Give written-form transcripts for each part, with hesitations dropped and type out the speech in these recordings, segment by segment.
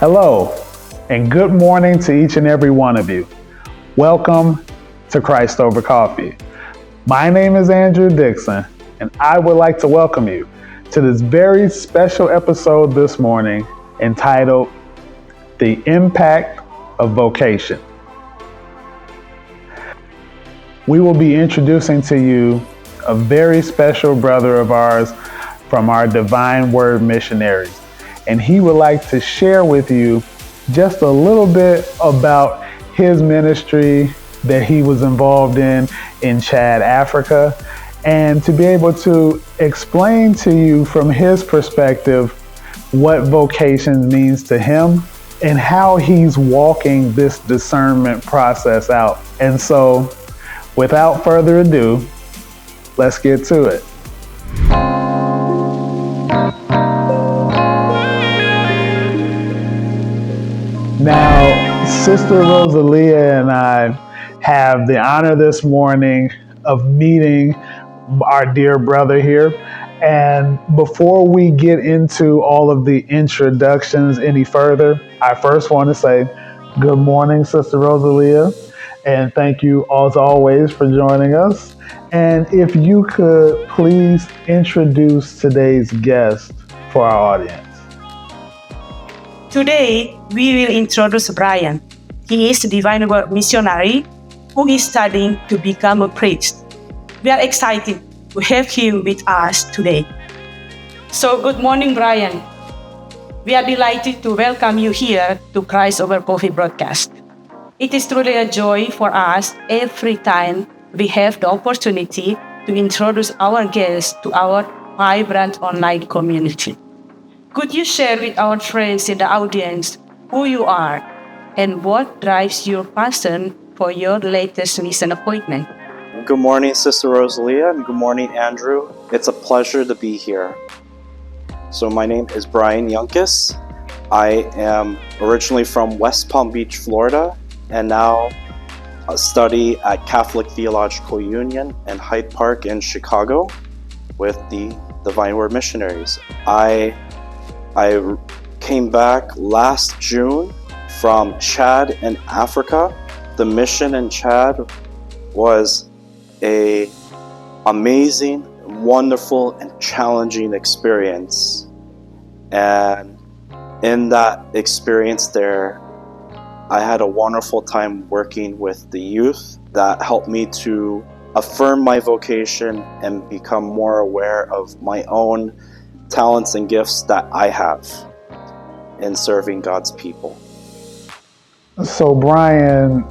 Hello, and good morning to each and every one of you. Welcome to Christ Over Coffee. My name is Andrew Dixon, and I would like to welcome you to this very special episode this morning entitled The Impact of Vocation. We will be introducing to you a very special brother of ours from our Divine Word Missionaries. And he would like to share with you just a little bit about his ministry that he was involved in Chad, Africa, and to be able to explain to you from his perspective what vocation means to him and how he's walking this discernment process out. And so, without further ado, let's get to it. Now, Sister Rosalia and I have the honor this morning of meeting our dear brother here. And before we get into all of the introductions any further, I first want to say good morning, Sister Rosalia, and thank you as always for joining us. And if you could please introduce today's guest for our audience. Today, we will introduce Brian. He is a Divine Word missionary who is studying to become a priest. We are excited to have him with us today. So, good morning, Brian. We are delighted to welcome you here to Christ Over Coffee broadcast. It is truly a joy for us every time we have the opportunity to introduce our guests to our vibrant online community. Could you share with our friends in the audience who you are and what drives your passion for your latest mission appointment? Good morning, Sister Rosalia, and good morning, Andrew. It's a pleasure to be here. So my name is Brian Yunkis. I am originally from West Palm Beach, Florida, and now study at Catholic Theological Union in Hyde Park in Chicago with the Divine Word Missionaries. I came back last June from Chad in Africa. The mission in Chad was an amazing, wonderful, and challenging experience. And in that experience there, I had a wonderful time working with the youth that helped me to affirm my vocation and become more aware of my own talents and gifts that I have in serving God's people. So Brian,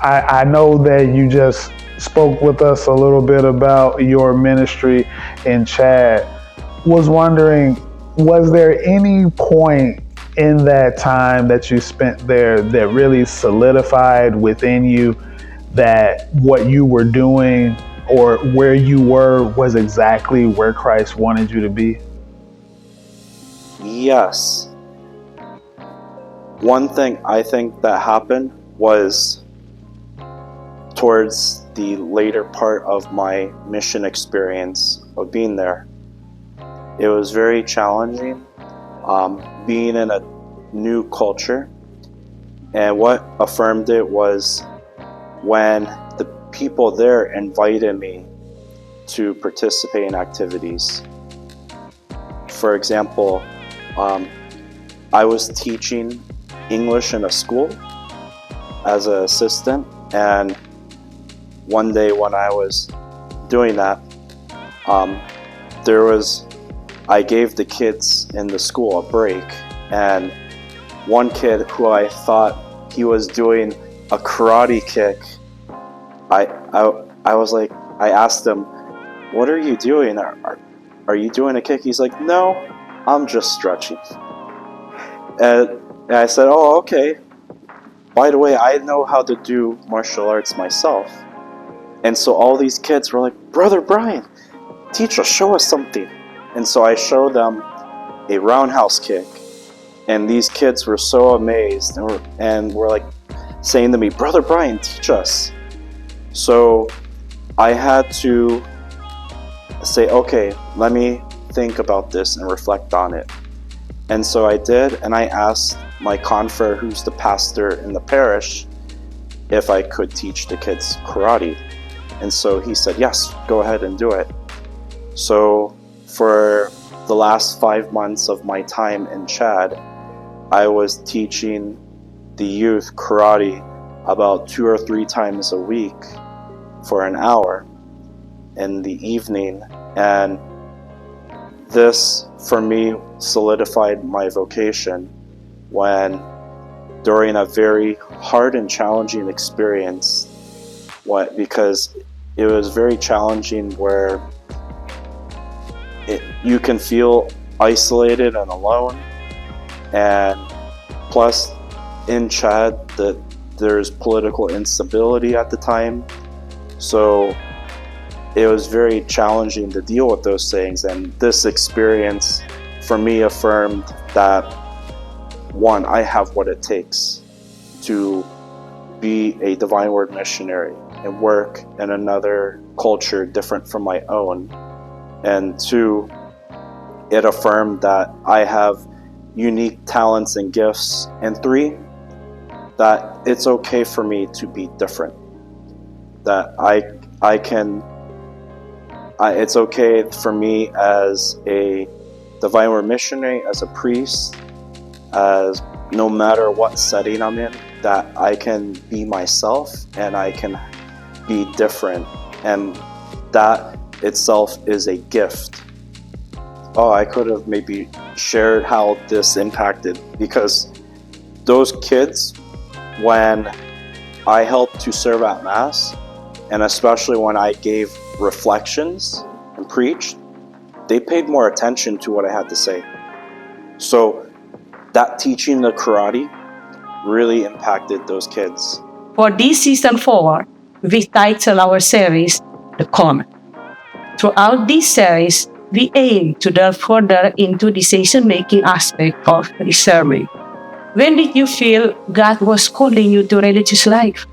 I know that you just spoke with us a little bit about your ministry in Chad. Was wondering, was there any point in that time that you spent there that really solidified within you that what you were doing or where you were was exactly where Christ wanted you to be? Yes. One thing I think that happened was towards the later part of my mission experience of being there. It was very challenging, being in a new culture. And what affirmed it was when the people there invited me to participate in activities. For example, I was teaching English in a school as an assistant, and one day when I was doing that, I gave the kids in the school a break, and one kid who I thought he was doing a karate kick, I was like, I asked him, "What are you doing? Are you doing a kick?" He's like, "No, I'm just stretching." And I said, "Oh, okay. By the way, I know how to do martial arts myself." And so all these kids were like, "Brother Brian, teach us, show us something." And so I showed them a roundhouse kick. And these kids were so amazed and were like saying to me, "Brother Brian, teach us." So I had to say, okay, let me think about this and reflect on it. And so I did, and I asked my confrere, who's the pastor in the parish, if I could teach the kids karate. And so he said, yes, go ahead and do it. So for the last 5 months of my time in Chad, I was teaching the youth karate about 2 or 3 times a week for an hour in the evening. And this, for me, solidified my vocation when, during a very hard and challenging experience, because it was very challenging where you can feel isolated and alone, and plus in Chad there's political instability at the time, so it was very challenging to deal with those things. And this experience for me affirmed that, one, I have what it takes to be a Divine Word missionary and work in another culture different from my own. And two, it affirmed that I have unique talents and gifts. And three, that it's okay for me to be different. That it's okay for me as a Divine Word missionary, as a priest, as no matter what setting I'm in, that I can be myself and I can be different. And that itself is a gift. Oh, I could have maybe shared how this impacted, because those kids, when I helped to serve at Mass, and especially when I gave reflections and preached, they paid more attention to what I had to say. So that teaching the karate really impacted those kids. For this season 4, we title our series The Common. Throughout this series, we aim to delve further into the decision-making aspect of discernment. When did you feel God was calling you to religious life?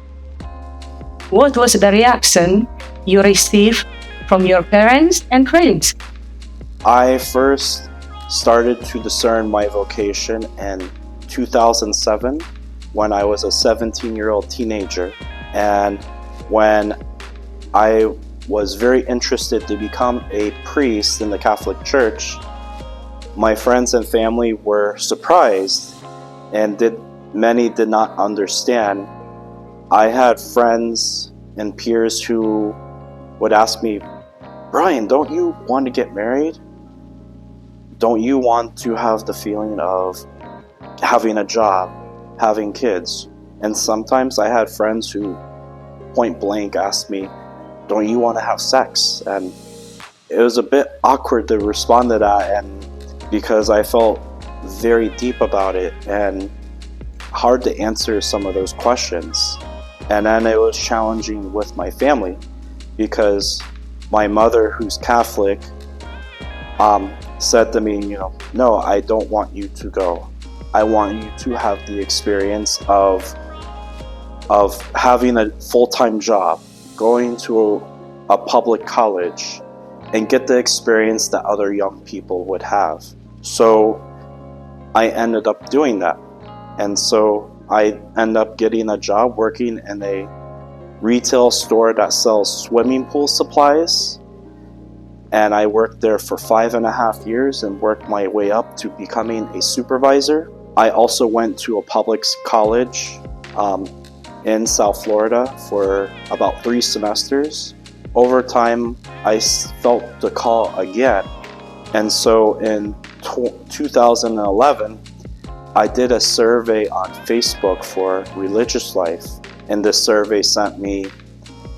What was the reaction you received from your parents and friends? I first started to discern my vocation in 2007 when I was a 17-year-old teenager, and when I was very interested to become a priest in the Catholic Church. My friends and family were surprised, and many did not understand. I had friends and peers who would ask me, Brian, don't you want to get married? Don't you want to have the feeling of having a job, having kids? And sometimes I had friends who point blank asked me, don't you want to have sex? And it was a bit awkward to respond to that, and because I felt very deep about it and hard to answer some of those questions. And then it was challenging with my family, because my mother, who's Catholic, said to me, no, I don't want you to go. I want you to have the experience of having a full-time job, going to a public college, and get the experience that other young people would have. So I ended up doing that. And so I ended up getting a job working in a retail store that sells swimming pool supplies. And I worked there for 5.5 years and worked my way up to becoming a supervisor. I also went to a public college in South Florida for about 3 semesters. Over time, I felt the call again. And so in 2011, I did a survey on Facebook for religious life. And this survey sent me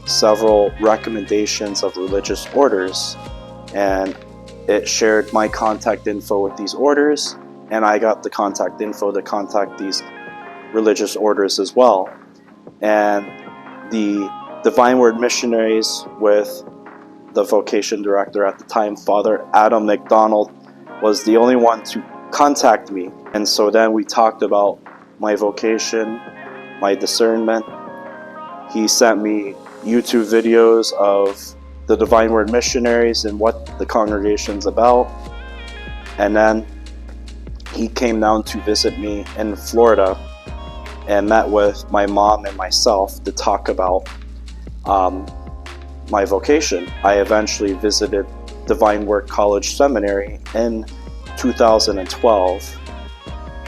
several recommendations of religious orders. And it shared my contact info with these orders. And I got the contact info to contact these religious orders as well. And the Divine Word missionaries, with the vocation director at the time, Father Adam McDonald, was the only one to contact me. And so then we talked about my vocation, my discernment. He sent me YouTube videos of the Divine Word missionaries and what the congregation's about. And then he came down to visit me in Florida and met with my mom and myself to talk about my vocation. I eventually visited Divine Work College Seminary in 2012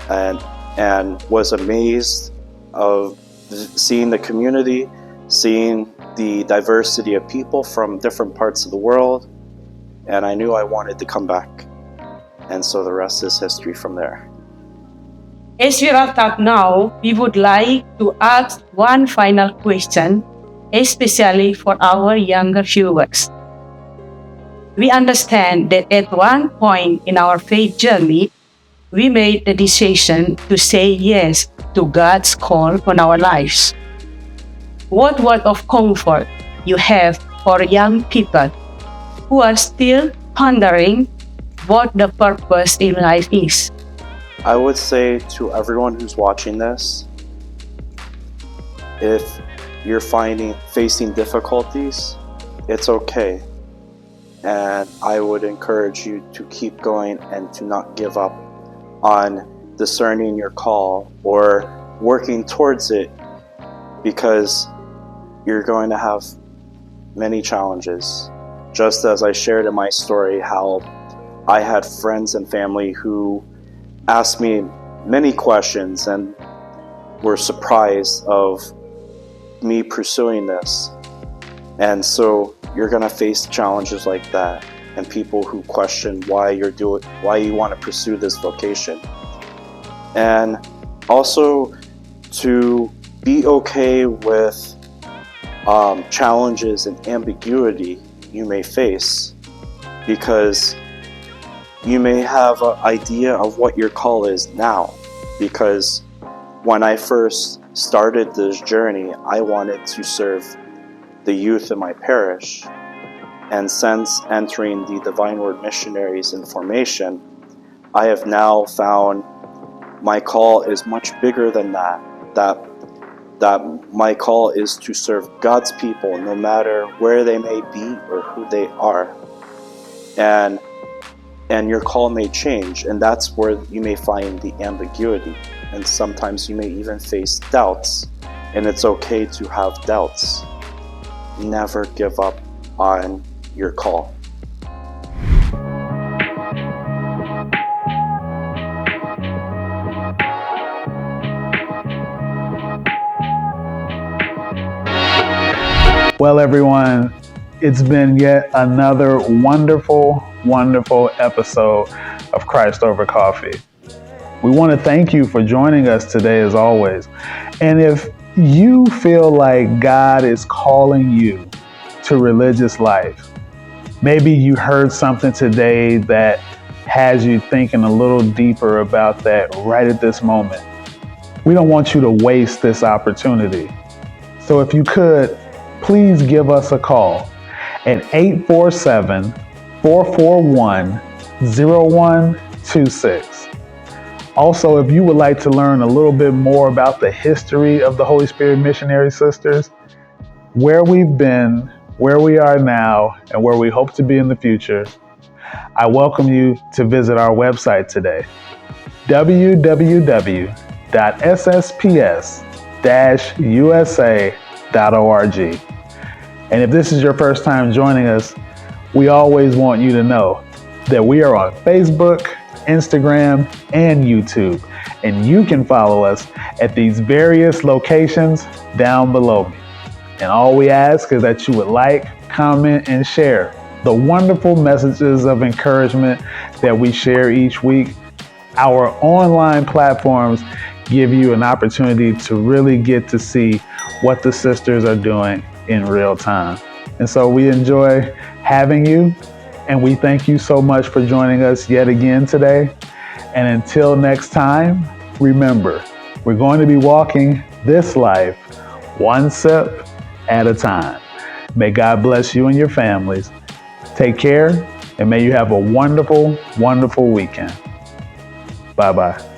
and was amazed of seeing the community, seeing the diversity of people from different parts of the world, and I knew I wanted to come back. And so the rest is history from there. As we wrap up now, we would like to ask one final question, especially for our younger viewers. We understand that at one point in our faith journey, we made the decision to say yes to God's call on our lives. What word of comfort you have for young people who are still pondering what the purpose in life is? I would say to everyone who's watching this, if you're facing difficulties, it's okay. And I would encourage you to keep going and to not give up on discerning your call or working towards it, because you're going to have many challenges. Just as I shared in my story how I had friends and family who asked me many questions and were surprised of me pursuing this. And so you're going to face challenges like that, and people who question why you want to pursue this vocation. And also to be okay with challenges and ambiguity you may face, because you may have an idea of what your call is now. Because when I first started this journey, I wanted to serve the youth in my parish. And since entering the Divine Word Missionaries in formation, I have now found my call is much bigger than that. That my call is to serve God's people no matter where they may be or who they are. And your call may change, and that's where you may find the ambiguity. And sometimes you may even face doubts, and it's okay to have doubts. Never give up on your call. Well, everyone, it's been yet another wonderful, wonderful episode of Christ Over Coffee. We want to thank you for joining us today, as always. And if you feel like God is calling you to religious life, maybe you heard something today that has you thinking a little deeper about that right at this moment, we don't want you to waste this opportunity. So if you could, please give us a call at 847-441-0126. Also, if you would like to learn a little bit more about the history of the Holy Spirit Missionary Sisters, where we've been, where we are now, and where we hope to be in the future, I welcome you to visit our website today, www.SSpS-USA.org. And if this is your first time joining us, we always want you to know that we are on Facebook, Instagram, and YouTube. And you can follow us at these various locations down below me. And all we ask is that you would like, comment, and share the wonderful messages of encouragement that we share each week. Our online platforms give you an opportunity to really get to see what the sisters are doing in real time. And so we enjoy having you, and we thank you so much for joining us yet again today. And until next time, remember, we're going to be walking this life one sip at a time. May God bless you and your families. Take care, and may you have a wonderful, wonderful weekend. Bye-bye.